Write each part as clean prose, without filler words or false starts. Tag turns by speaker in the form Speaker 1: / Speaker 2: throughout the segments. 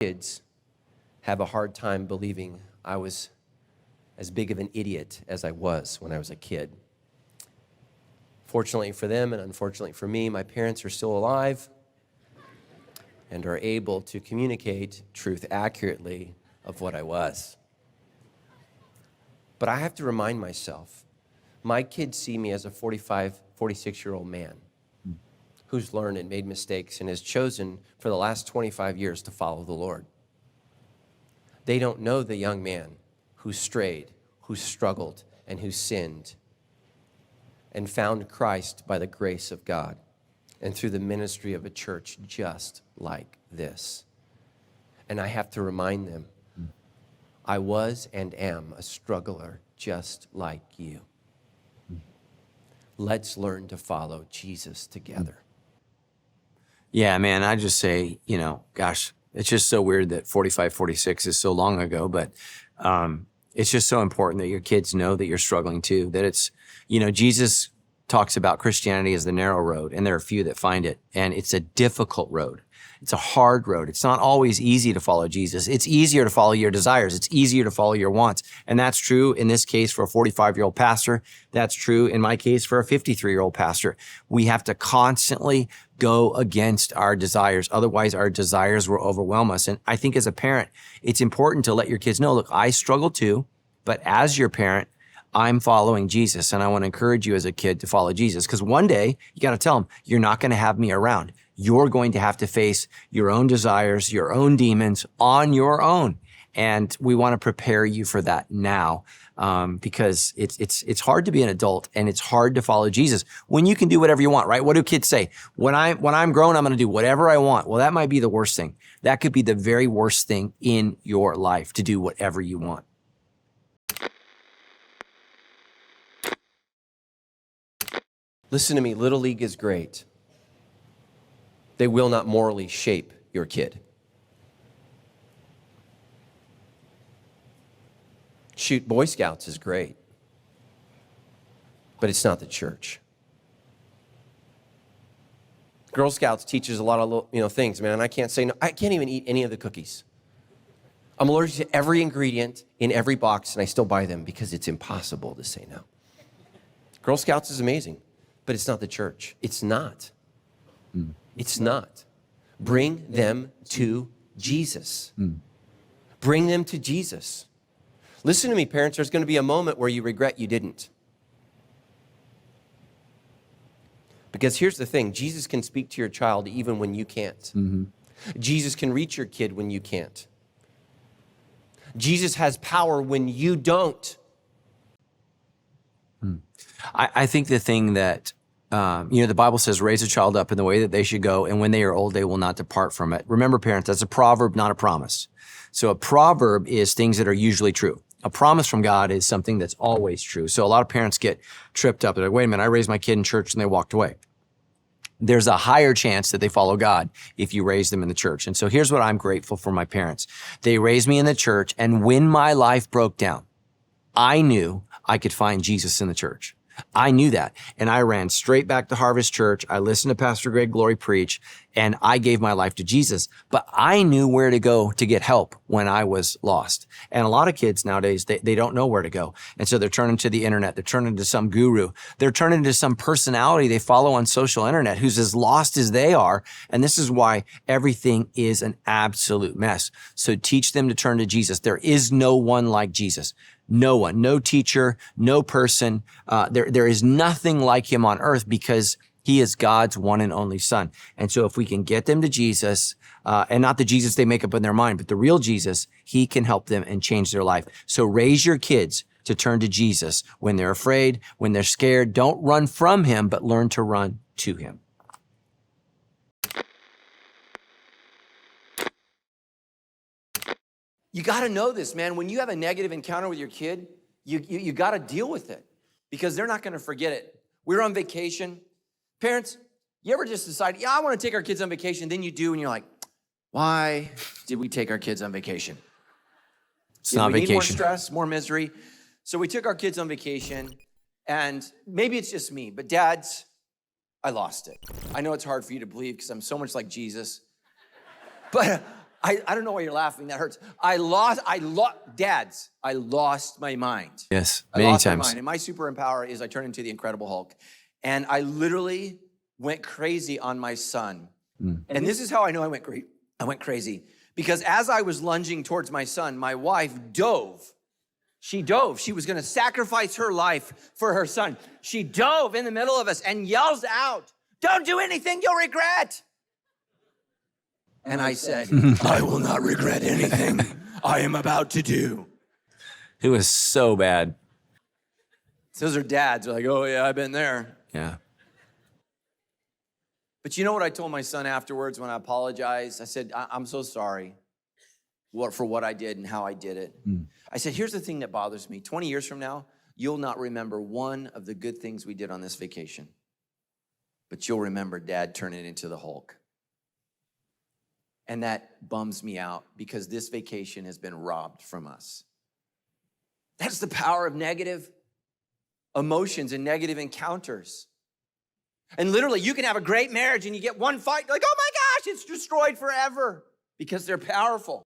Speaker 1: Kids have a hard time believing I was as big of an idiot as I was when I was a kid. Fortunately for them and unfortunately for me, my parents are still alive and are able to communicate truth accurately of what I was. But I have to remind myself, my kids see me as a 45, 46-year-old man who's learned and made mistakes and has chosen for the last 25 years to follow the Lord. They don't know the young man who strayed, who struggled, and who sinned and found Christ by the grace of God and through the ministry of a church just like this. And I have to remind them, I was and am a struggler just like you. Let's learn to follow Jesus together.
Speaker 2: Yeah, man, I just say, gosh, it's just so weird that 45, 46 is so long ago, but it's just so important that your kids know that you're struggling too, that it's, Jesus talks about Christianity as the narrow road, and there are few that find it, and it's a difficult road. It's a hard road. It's not always easy to follow Jesus. It's easier to follow your desires. It's easier to follow your wants. And that's true in this case for a 45-year-old pastor. That's true in my case for a 53-year-old pastor. We have to constantly go against our desires. Otherwise, our desires will overwhelm us. And I think as a parent, it's important to let your kids know, look, I struggle too, but as your parent, I'm following Jesus. And I want to encourage you as a kid to follow Jesus. Because one day, you got to tell them, you're not going to have me around. You're going to have to face your own desires, your own demons on your own. And we want to prepare you for that now, because it's hard to be an adult and it's hard to follow Jesus when you can do whatever you want, right? What do kids say? When I'm grown, I'm going to do whatever I want. Well, that might be the worst thing. That could be the very worst thing in your life, to do whatever you want.
Speaker 1: Listen to me, Little League is great. They will not morally shape your kid. Shoot, Boy Scouts is great, but it's not the church. Girl Scouts teaches a lot of things, man. I can't say no. I can't even eat any of the cookies. I'm allergic to every ingredient in every box, and I still buy them because it's impossible to say no. Girl Scouts is amazing, but it's not the church. It's not. It's not. Bring them to Jesus. Bring them to Jesus. Listen to me, parents. There's going to be a moment where you regret you didn't. Because here's the thing. Jesus can speak to your child even when you can't. Jesus can reach your kid when you can't. Jesus has power when you don't.
Speaker 2: I think the thing that, the Bible says, raise a child up in the way that they should go, and when they are old, they will not depart from it. Remember, parents, that's a proverb, not a promise. So a proverb is things that are usually true. A promise from God is something that's always true. So a lot of parents get tripped up. They're like, wait a minute, I raised my kid in church and they walked away. There's a higher chance that they follow God if you raise them in the church. And so here's what I'm grateful for my parents. They raised me in the church, and when my life broke down, I knew I could find Jesus in the church. I knew that. And I ran straight back to Harvest Church. I listened to Pastor Greg Glory preach, and I gave my life to Jesus. But I knew where to go to get help when I was lost. And a lot of kids nowadays, they don't know where to go. And so they're turning to the internet. They're turning to some guru. They're turning to some personality they follow on social internet who's as lost as they are. And this is why everything is an absolute mess. So teach them to turn to Jesus. There is no one like Jesus. No one, no teacher, no person. There is nothing like him on earth, because he is God's one and only Son. And so if we can get them to Jesus, and not the Jesus they make up in their mind, but the real Jesus, he can help them and change their life. So raise your kids to turn to Jesus when they're afraid, when they're scared. Don't run from him, but learn to run to him.
Speaker 1: You got to know this, man. When you have a negative encounter with your kid, you got to deal with it, because they're not going to forget it. We were on vacation. Parents, you ever just decide, I want to take our kids on vacation? Then you do, and you're like, why did we take our kids on vacation?
Speaker 2: It's not vacation.
Speaker 1: Need more stress, more misery. So we took our kids on vacation, and maybe it's just me, but dads, I lost it. I know it's hard for you to believe because I'm so much like Jesus, but
Speaker 3: I don't know why you're laughing. That hurts. Dads, I lost my mind.
Speaker 2: Yes,
Speaker 3: I
Speaker 2: many
Speaker 3: lost my
Speaker 2: times.
Speaker 3: mind. And my superpower is I turn into the Incredible Hulk. And I literally went crazy on my son. And this is how I know I went crazy. Because as I was lunging towards my son, my wife dove. She dove. She was going to sacrifice her life for her son. She dove in the middle of us and yells out, "Don't do anything you'll regret." And I said, "I will not regret anything I am about to do."
Speaker 2: It was so bad.
Speaker 3: Those are dads. They're like, "Oh yeah, I've been there."
Speaker 2: Yeah.
Speaker 3: But you know what I told my son afterwards when I apologized? I said, "I'm so sorry for what I did and how I did it." I said, "Here's the thing that bothers me. 20 years from now, you'll not remember one of the good things we did on this vacation, but you'll remember Dad turning into the Hulk. And that bums me out because this vacation has been robbed from us." That's the power of negative emotions and negative encounters. And literally, you can have a great marriage and you get one fight, like, "Oh my gosh, it's destroyed forever," because they're powerful.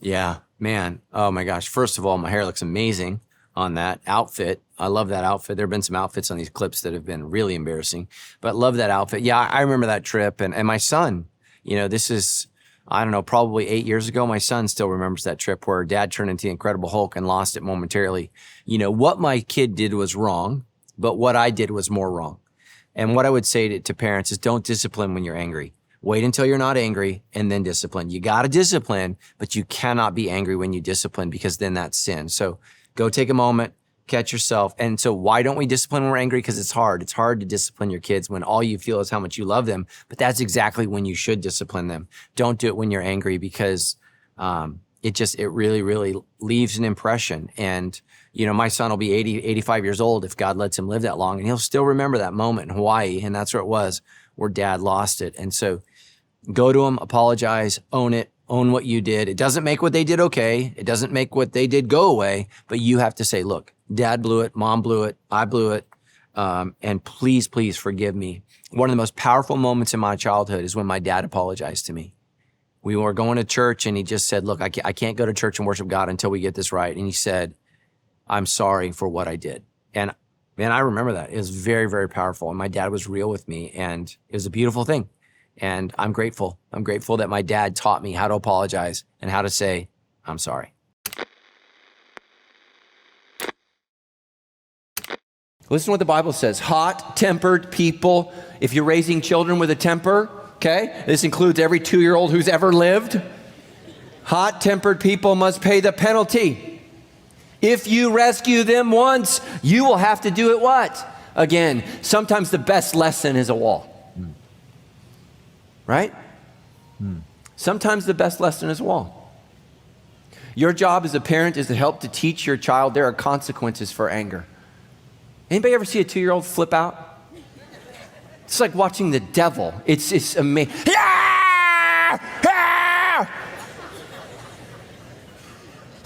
Speaker 2: Yeah, man. Oh my gosh. First of all, my hair looks amazing on that outfit. I love that outfit. There have been some outfits on these clips that have been really embarrassing, but love that outfit. Yeah, I remember that trip. And my son, this is, I don't know, probably 8 years ago. My son still remembers that trip where Dad turned into the Incredible Hulk and lost it momentarily. What my kid did was wrong, but what I did was more wrong. And what I would say to parents is don't discipline when you're angry. Wait until you're not angry and then discipline. You got to discipline, but you cannot be angry when you discipline because then that's sin. So go take a moment, catch yourself. And so why don't we discipline when we're angry? Because it's hard. It's hard to discipline your kids when all you feel is how much you love them. But that's exactly when you should discipline them. Don't do it when you're angry because it really, really leaves an impression. And, my son will be 80, 85 years old if God lets him live that long. And he'll still remember that moment in Hawaii. And that's where it was, where Dad lost it. And so go to him, apologize, own it, own what you did. It doesn't make what they did okay. It doesn't make what they did go away. But you have to say, look, Dad blew it, Mom blew it, I blew it. And please, please forgive me. One of the most powerful moments in my childhood is when my dad apologized to me. We were going to church and he just said, look, I can't go to church and worship God until we get this right. And he said, I'm sorry for what I did. And man, I remember that. It was very, very powerful. And my dad was real with me and it was a beautiful thing. And I'm grateful. I'm grateful that my dad taught me how to apologize and how to say, I'm sorry.
Speaker 1: Listen to what the Bible says. Hot-tempered people. If you're raising children with a temper, okay, this includes every 2-year-old who's ever lived. Hot-tempered people must pay the penalty. If you rescue them once, you will have to do it what? Again. Sometimes the best lesson is a wall. Right? Sometimes the best lesson is a wall. Your job as a parent is to help to teach your child there are consequences for anger. Anybody ever see a 2-year-old flip out? It's like watching the devil. It's amazing.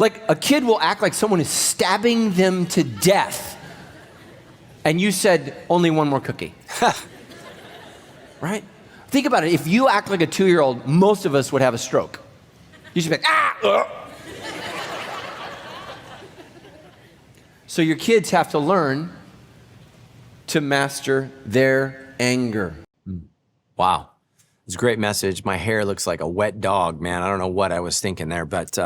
Speaker 1: Like a kid will act like someone is stabbing them to death. And you said, only one more cookie. Right? Think about it. If you act like a 2-year-old, most of us would have a stroke. You should be like, So your kids have to learn to master their anger.
Speaker 2: Wow. It's a great message. My hair looks like a wet dog, man. I don't know what I was thinking there, but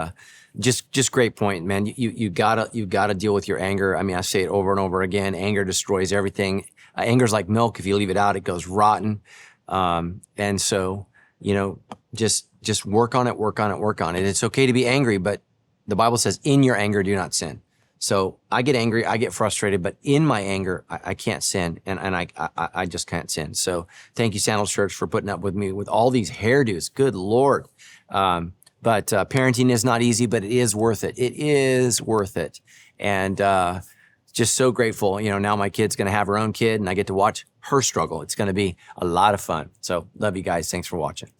Speaker 2: just great point, man. You gotta deal with your anger. I mean, I say it over and over again. Anger destroys everything. Anger's like milk. If you leave it out, it goes rotten. And so, just work on it. It's okay to be angry, but the Bible says, in your anger, do not sin. So I get angry, I get frustrated, but in my anger, I can't sin, and I just can't sin. So thank you, Sandals Church, for putting up with me with all these hairdos. Good Lord. But parenting is not easy, but it is worth it. It is worth it. And just so grateful. Now my kid's going to have her own kid, and I get to watch her struggle. It's going to be a lot of fun. So love you guys. Thanks for watching.